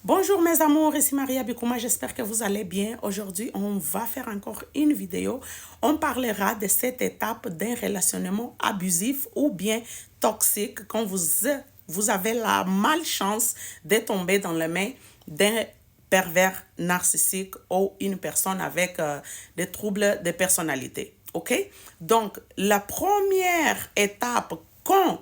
Bonjour mes amours, ici Maria Bikouma, j'espère que vous allez bien. Aujourd'hui, on va faire encore une vidéo. On parlera de cette étape d'un relationnement abusif ou bien toxique quand vous avez la malchance de tomber dans les mains d'un pervers narcissique ou une personne avec des troubles de personnalité. OK? Donc, la première étape quand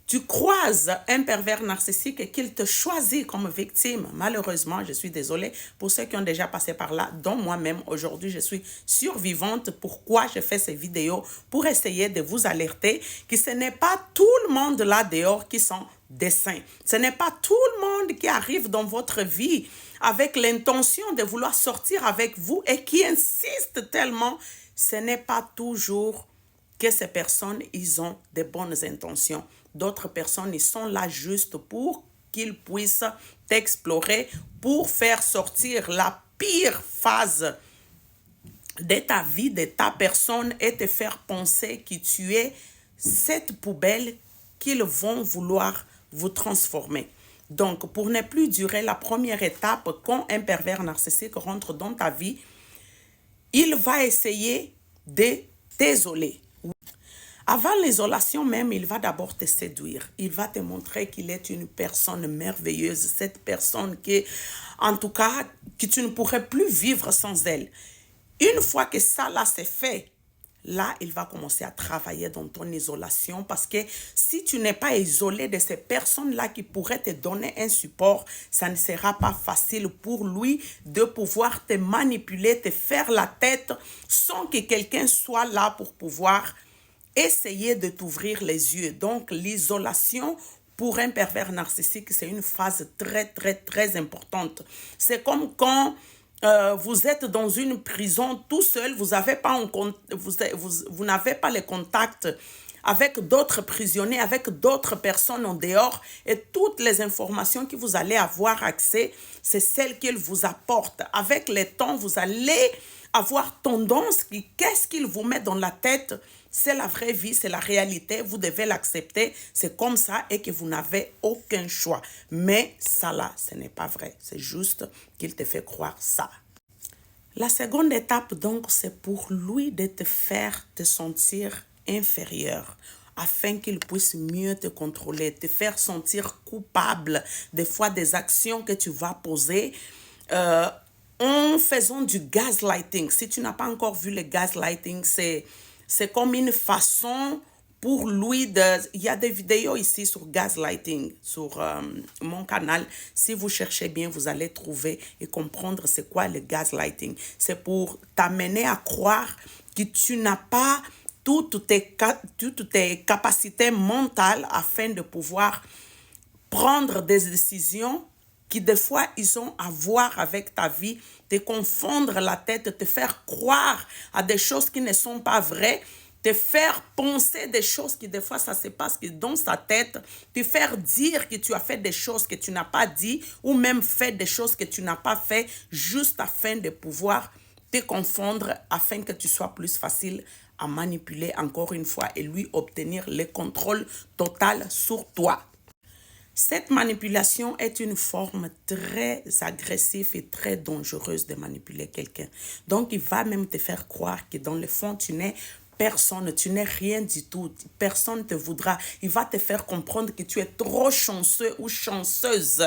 tu croises un pervers narcissique et qu'il te choisit comme victime. Malheureusement, je suis désolée pour ceux qui ont déjà passé par là, dont moi-même aujourd'hui, je suis survivante. Pourquoi je fais ces vidéos? Pour essayer de vous alerter que ce n'est pas tout le monde là dehors qui sont des saints. Ce n'est pas tout le monde qui arrive dans votre vie avec l'intention de vouloir sortir avec vous et qui insiste tellement. Ce n'est pas toujours que ces personnes, ils ont de bonnes intentions. D'autres personnes, ils sont là juste pour qu'ils puissent t'explorer, pour faire sortir la pire phase de ta vie, de ta personne et te faire penser que tu es cette poubelle qu'ils vont vouloir vous transformer. Donc, pour ne plus durer la première étape, quand un pervers narcissique rentre dans ta vie, il va essayer de t'isoler. Avant l'isolation même, il va d'abord te séduire. Il va te montrer qu'il est une personne merveilleuse. Cette personne qui, en tout cas, que tu ne pourrais plus vivre sans elle. Une fois que ça, là, c'est fait, là, il va commencer à travailler dans ton isolation parce que si tu n'es pas isolé de ces personnes-là qui pourraient te donner un support, ça ne sera pas facile pour lui de pouvoir te manipuler, te faire la tête sans que quelqu'un soit là pour pouvoir essayer de t'ouvrir les yeux. Donc, l'isolation pour un pervers narcissique, c'est une phase très importante. C'est comme quand vous êtes dans une prison tout seul, vous n'avez pas, vous n'avez pas les contacts avec d'autres prisonniers, avec d'autres personnes en dehors, et toutes les informations que vous allez avoir accès, c'est celles qu'il vous apporte. Avec le temps, vous allez avoir tendance, qu'est-ce qu'il vous met dans la tête? C'est la vraie vie, c'est la réalité, vous devez l'accepter, c'est comme ça et que vous n'avez aucun choix. Mais ça là, ce n'est pas vrai, c'est juste qu'il te fait croire ça. La seconde étape donc, c'est pour lui de te faire te sentir inférieur afin qu'il puisse mieux te contrôler, te faire sentir coupable des fois des actions que tu vas poser en faisant du gaslighting. Si tu n'as pas encore vu le gaslighting, c'est comme une façon pour lui de... Il y a des vidéos ici sur gaslighting, sur mon canal. Si vous cherchez bien, vous allez trouver et comprendre c'est quoi le gaslighting. C'est pour t'amener à croire que tu n'as pas toutes tes capacités mentales afin de pouvoir prendre des décisions qui des fois, ils ont à voir avec ta vie, te confondre la tête, te faire croire à des choses qui ne sont pas vraies, te faire penser des choses qui des fois, ça se passe dans sa tête, te faire dire que tu as fait des choses que tu n'as pas dit ou même fait des choses que tu n'as pas fait juste afin de pouvoir te confondre, afin que tu sois plus facile à manipuler encore une fois et lui obtenir le contrôle total sur toi. Cette manipulation est une forme très agressive et très dangereuse de manipuler quelqu'un. Donc, il va même te faire croire que dans le fond, tu n'es personne, tu n'es rien du tout. Personne ne te voudra. Il va te faire comprendre que tu es trop chanceux ou chanceuse.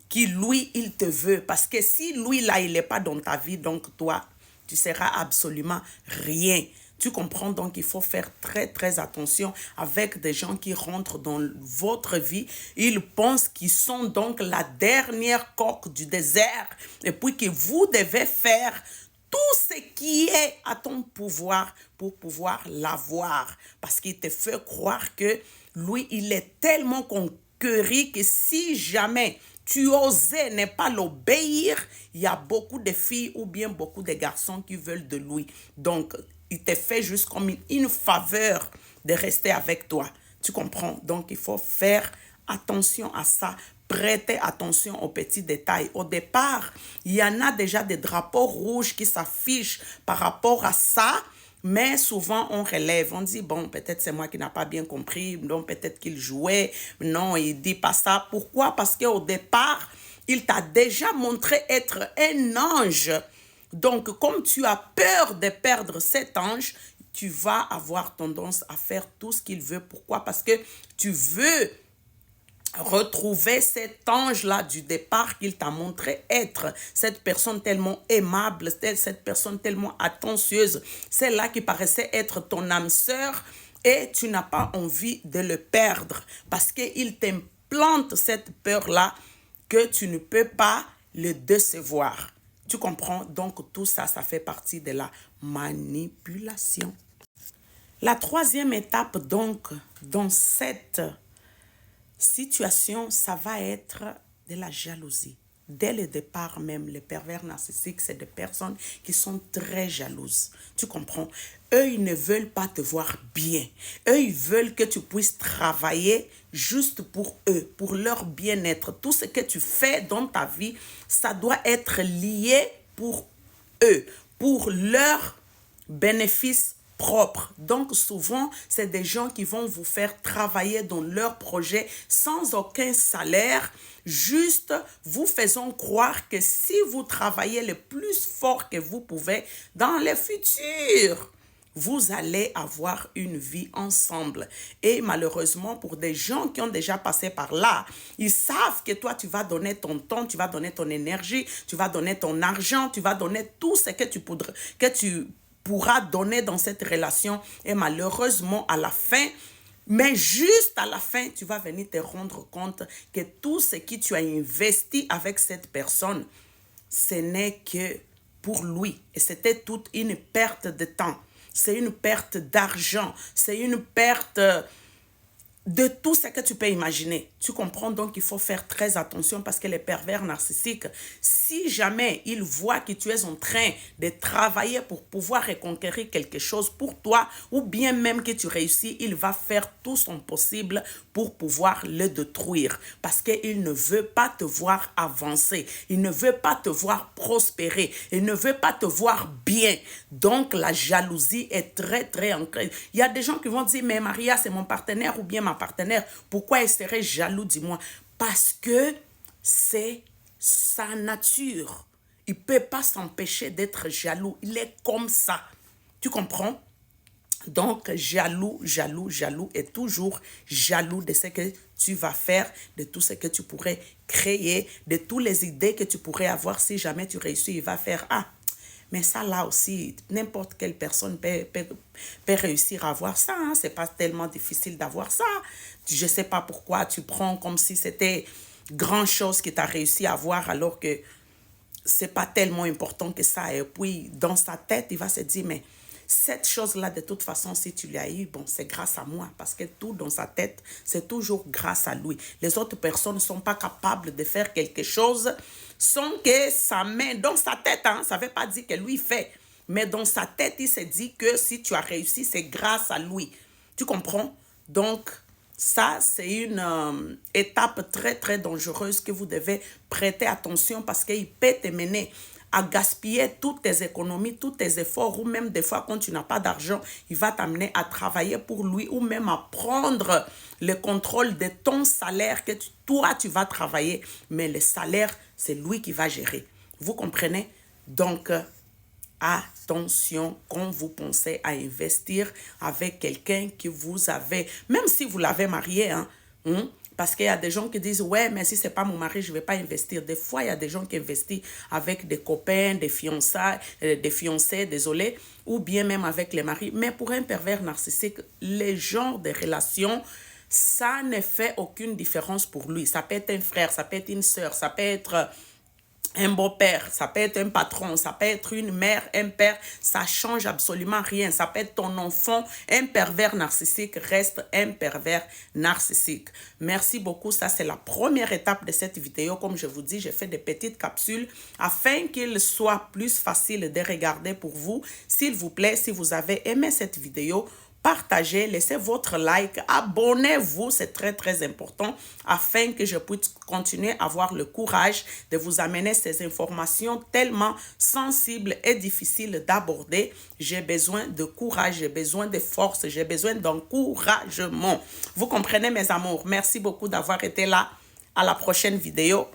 Qui lui, il te veut. Parce que si lui, là, il n'est pas dans ta vie, donc toi, tu seras absolument rien. Tu comprends, donc il faut faire très attention avec des gens qui rentrent dans votre vie. Ils pensent qu'ils sont donc la dernière coque du désert et puis que vous devez faire tout ce qui est à ton pouvoir pour pouvoir l'avoir. Parce qu'il te fait croire que lui, il est tellement conquérant que si jamais tu osais ne pas l'obéir, il y a beaucoup de filles ou bien beaucoup de garçons qui veulent de lui. Donc, il te fait juste comme une faveur de rester avec toi. Tu comprends? Donc, il faut faire attention à ça. Prêtez attention aux petits détails. Au départ, il y en a déjà des drapeaux rouges qui s'affichent par rapport à ça. Mais souvent, on relève, on dit, bon, peut-être c'est moi qui n'ai pas bien compris, non, peut-être qu'il jouait, non, il dit pas ça. Pourquoi? Parce qu'au départ, Il t'a déjà montré être un ange. Donc, comme tu as peur de perdre cet ange, tu vas avoir tendance à faire tout ce qu'il veut. Pourquoi? Parce que tu veux retrouver cet ange-là du départ qu'il t'a montré être. Cette personne tellement aimable, cette personne tellement attentieuse, celle-là qui paraissait être ton âme sœur, et tu n'as pas envie de le perdre parce qu'il t'implante cette peur-là que tu ne peux pas le décevoir. Tu comprends? Donc tout ça, ça fait partie de la manipulation. La troisième étape, donc, dans cette situation, ça va être de la jalousie. Dès le départ même, les pervers narcissiques, c'est des personnes qui sont très jalouses. Tu comprends? Eux, ils ne veulent pas te voir bien. Eux, ils veulent que tu puisses travailler juste pour eux, pour leur bien-être. Tout ce que tu fais dans ta vie, ça doit être lié pour eux, pour leur bénéfice propre. Donc souvent, c'est des gens qui vont vous faire travailler dans leur projet sans aucun salaire, juste vous faisant croire que si vous travaillez le plus fort que vous pouvez dans le futur, vous allez avoir une vie ensemble. Et malheureusement, pour des gens qui ont déjà passé par là, ils savent que toi, tu vas donner ton temps, tu vas donner ton énergie, tu vas donner ton argent, tu vas donner tout ce que tu pourras donner dans cette relation. Et malheureusement, à la fin, mais juste à la fin, tu vas venir te rendre compte que tout ce que tu as investi avec cette personne, ce n'est que pour lui. Et c'était toute une perte de temps. C'est une perte d'argent. C'est une perte de tout ce que tu peux imaginer. Tu comprends? Donc, il faut faire très attention parce que les pervers narcissiques, si jamais ils voient que tu es en train de travailler pour pouvoir reconquérir quelque chose pour toi, ou bien même que tu réussis, il va faire tout son possible pour pouvoir le détruire parce qu'il ne veut pas te voir avancer. Il ne veut pas te voir prospérer. Il ne veut pas te voir bien. Donc, la jalousie est très, très ancrée. Il y a des gens qui vont dire, mais Maria, c'est mon partenaire ou bien ma partenaire. Pourquoi elle serait jaloux, dis-moi? Parce que c'est sa nature. Il ne peut pas s'empêcher d'être jaloux. Il est comme ça. Tu comprends? Donc, jaloux est toujours jaloux de ce que tu vas faire, de tout ce que tu pourrais créer, de toutes les idées que tu pourrais avoir. Si jamais tu réussis, il va faire, ah, mais ça là aussi, n'importe quelle personne peut réussir à avoir ça. Hein? Ce n'est pas tellement difficile d'avoir ça. Je ne sais pas pourquoi tu prends comme si c'était grand chose que tu as réussi à avoir alors que ce n'est pas tellement important que ça. Et puis, dans sa tête, il va se dire, mais cette chose-là, de toute façon, si tu l'as eu, bon, c'est grâce à moi. Parce que tout dans sa tête, c'est toujours grâce à lui. Les autres personnes ne sont pas capables de faire quelque chose sans que sa main, dans sa tête, hein, ça ne veut pas dire que lui fait. Mais dans sa tête, il se dit que si tu as réussi, c'est grâce à lui. Tu comprends? Donc, ça, c'est une étape très, très dangereuse que vous devez prêter attention parce qu'il peut te mener à gaspiller toutes tes économies, tous tes efforts, ou même des fois quand tu n'as pas d'argent, il va t'amener à travailler pour lui ou même à prendre le contrôle de ton salaire que toi, tu vas travailler. Mais le salaire, c'est lui qui va gérer. Vous comprenez? Donc, attention quand vous pensez à investir avec quelqu'un que vous avez, même si vous l'avez marié, hein, parce qu'il y a des gens qui disent, ouais, mais si ce n'est pas mon mari, je ne vais pas investir. Des fois, il y a des gens qui investissent avec des copains, des fiancés, désolé, ou bien même avec les maris. Mais pour un pervers narcissique, les genres de relations, ça ne fait aucune différence pour lui. Ça peut être un frère, ça peut être une sœur, ça peut être un beau-père, ça peut être un patron, ça peut être une mère, un père, ça change absolument rien. Ça peut être ton enfant, un pervers narcissique reste un pervers narcissique. Merci beaucoup, ça c'est la première étape de cette vidéo. Comme je vous dis, j'ai fait des petites capsules afin qu'il soit plus facile de regarder pour vous. S'il vous plaît, si vous avez aimé cette vidéo, partagez, laissez votre like, abonnez-vous, c'est très très important afin que je puisse continuer à avoir le courage de vous amener ces informations tellement sensibles et difficiles d'aborder. J'ai besoin de courage, j'ai besoin de force, j'ai besoin d'encouragement. Vous comprenez mes amours? Merci beaucoup d'avoir été là. À la prochaine vidéo.